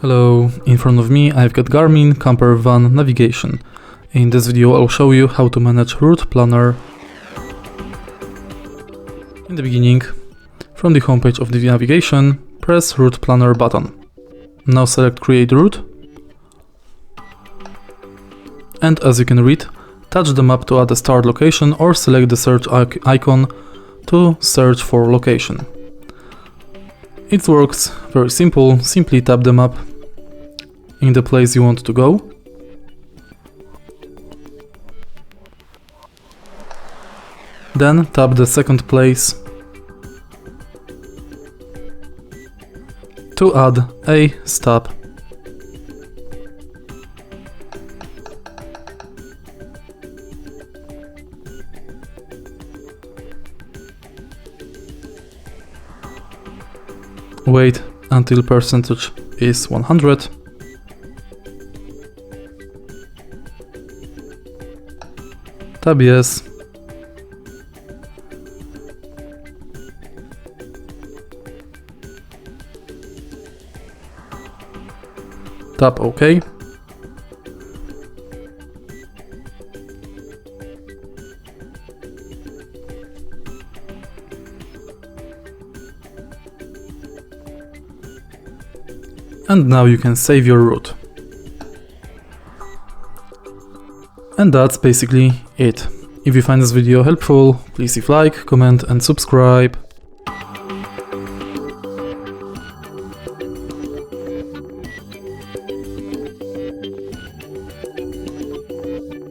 Hello, in front of me I've got Garmin Campervan navigation. In this video I'll show you how to manage route planner. In the beginning, from the homepage of the navigation, press route planner button. Now select create route. And as you can read, touch the map to add a start location or select the search icon to search for location. It works very simple, simply tap the map in the place you want to go. Then tap the second place to add a stop. Wait until percentage is 100. Tap yes. Tap OK. And now you can save your route. And that's basically it. If you find this video helpful, please leave a like, comment and subscribe.